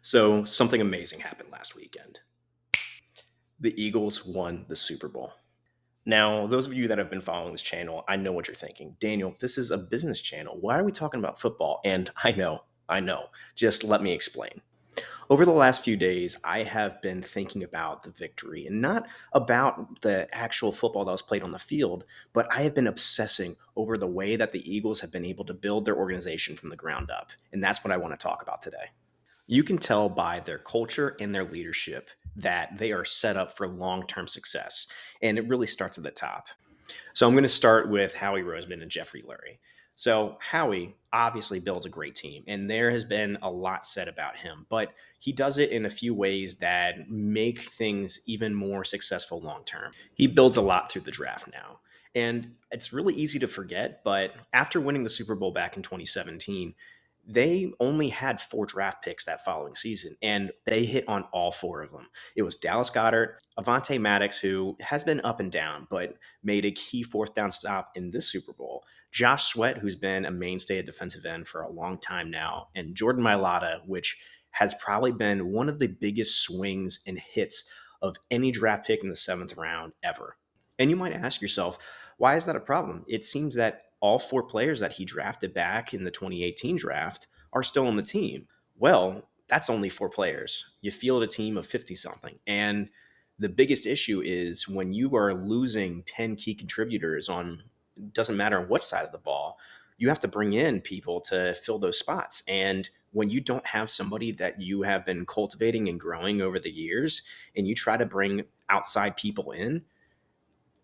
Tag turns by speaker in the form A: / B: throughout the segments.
A: So, something amazing happened last weekend. The Eagles won the Super Bowl. Now, those of you that have been following this channel, I know what you're thinking. Daniel, this is a business channel. Why are we talking about football? And I know. Just let me explain. Over the last few days, I have been thinking about the victory and not about the actual football that was played on the field, but I have been obsessing over the way that the Eagles have been able to build their organization from the ground up. And that's what I want to talk about today. You can tell by their culture and their leadership that they are set up for long term success. And it really starts at the top. So I'm going to start with Howie Roseman and Jeffrey Lurie. So Howie obviously builds a great team, and there has been a lot said about him, but he does it in a few ways that make things even more successful long term. He builds a lot through the draft now. And it's really easy to forget, but after winning the Super Bowl back in 2017, they only had 4 draft picks that following season, and they hit on all 4 of them. It was Dallas Goedert, Avante Maddox, who has been up and down, but made a key fourth down stop in this Super Bowl. Josh Sweat, who's been a mainstay at defensive end for a long time now, and Jordan Mailata, which has probably been one of the biggest swings and hits of any draft pick in the 7th round ever. And you might ask yourself, why is that a problem? It seems that all 4 players that he drafted back in the 2018 draft are still on the team. Well, that's only 4 players. You field a team of 50 something. And the biggest issue is when you are losing 10 key contributors on, doesn't matter what side of the ball, you have to bring in people to fill those spots. And when you don't have somebody that you have been cultivating and growing over the years, and you try to bring outside people in,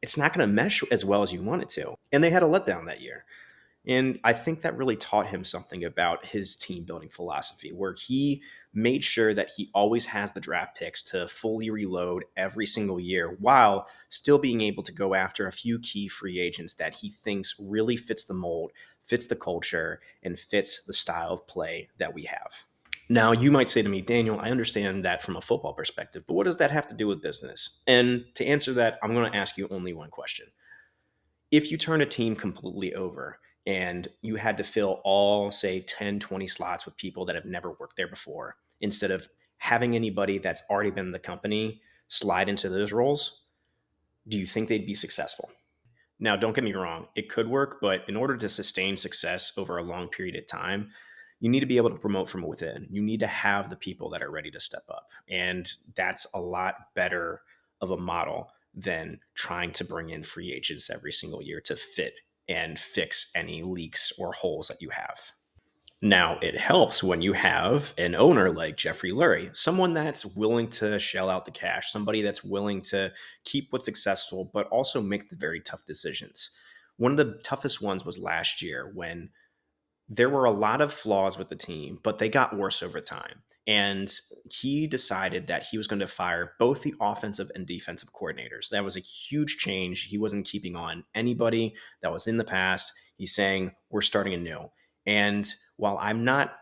A: it's not going to mesh as well as you want it to. And they had a letdown that year. And I think that really taught him something about his team building philosophy, where he made sure that he always has the draft picks to fully reload every single year while still being able to go after a few key free agents that he thinks really fits the mold, fits the culture, and fits the style of play that we have. Now, you might say to me, Daniel, I understand that from a football perspective, but what does that have to do with business? And to answer that, I'm going to ask you only one question. If you turn a team completely over and you had to fill all, say, 10, 20 slots with people that have never worked there before, instead of having anybody that's already been in the company slide into those roles, do you think they'd be successful? Now, don't get me wrong, it could work, but in order to sustain success over a long period of time, you need to be able to promote from within. You need to have the people that are ready to step up. And that's a lot better of a model than trying to bring in free agents every single year to fit and fix any leaks or holes that you have. Now, it helps when you have an owner like Jeffrey Lurie, someone that's willing to shell out the cash, somebody that's willing to keep what's successful, but also make the very tough decisions. One of the toughest ones was last year when there were a lot of flaws with the team, but they got worse over time. And he decided that he was going to fire both the offensive and defensive coordinators. That was a huge change. He wasn't keeping on anybody that was in the past. He's saying, we're starting anew. And while I'm not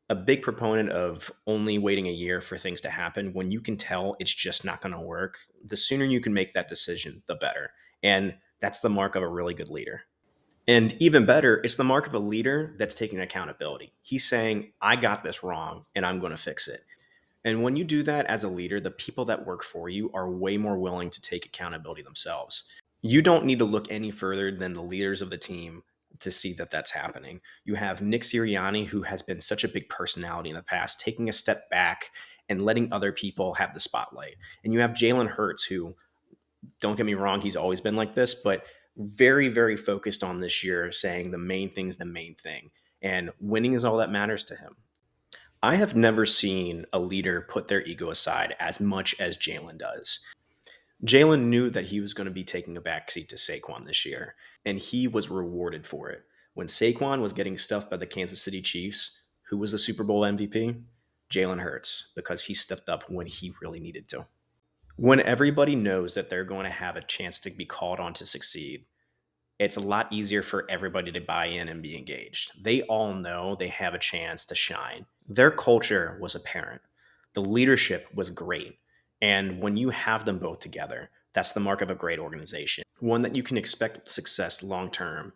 A: a big proponent of only waiting a year for things to happen, when you can tell it's just not going to work, the sooner you can make that decision, the better. And that's the mark of a really good leader. And even better, it's the mark of a leader that's taking accountability. He's saying, I got this wrong and I'm going to fix it. And when you do that as a leader, the people that work for you are way more willing to take accountability themselves. You don't need to look any further than the leaders of the team to see that that's happening. You have Nick Sirianni, who has been such a big personality in the past, taking a step back and letting other people have the spotlight. And you have Jalen Hurts, who, don't get me wrong, he's always been like this, but very, very focused on this year, saying the main thing's the main thing. And winning is all that matters to him. I have never seen a leader put their ego aside as much as Jalen does. Jalen knew that he was going to be taking a backseat to Saquon this year, and he was rewarded for it. When Saquon was getting stuffed by the Kansas City Chiefs, who was the Super Bowl MVP? Jalen Hurts, because he stepped up when he really needed to. When everybody knows that they're going to have a chance to be called on to succeed, it's a lot easier for everybody to buy in and be engaged. They all know they have a chance to shine. Their culture was apparent. The leadership was great. And when you have them both together, that's the mark of a great organization, one that you can expect success long term.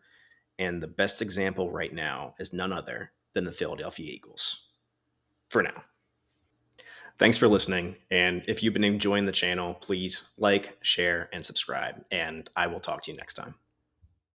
A: And the best example right now is none other than the Philadelphia Eagles for now. Thanks for listening. And if you've been enjoying the channel, please like, share, and subscribe. And I will talk to you next time.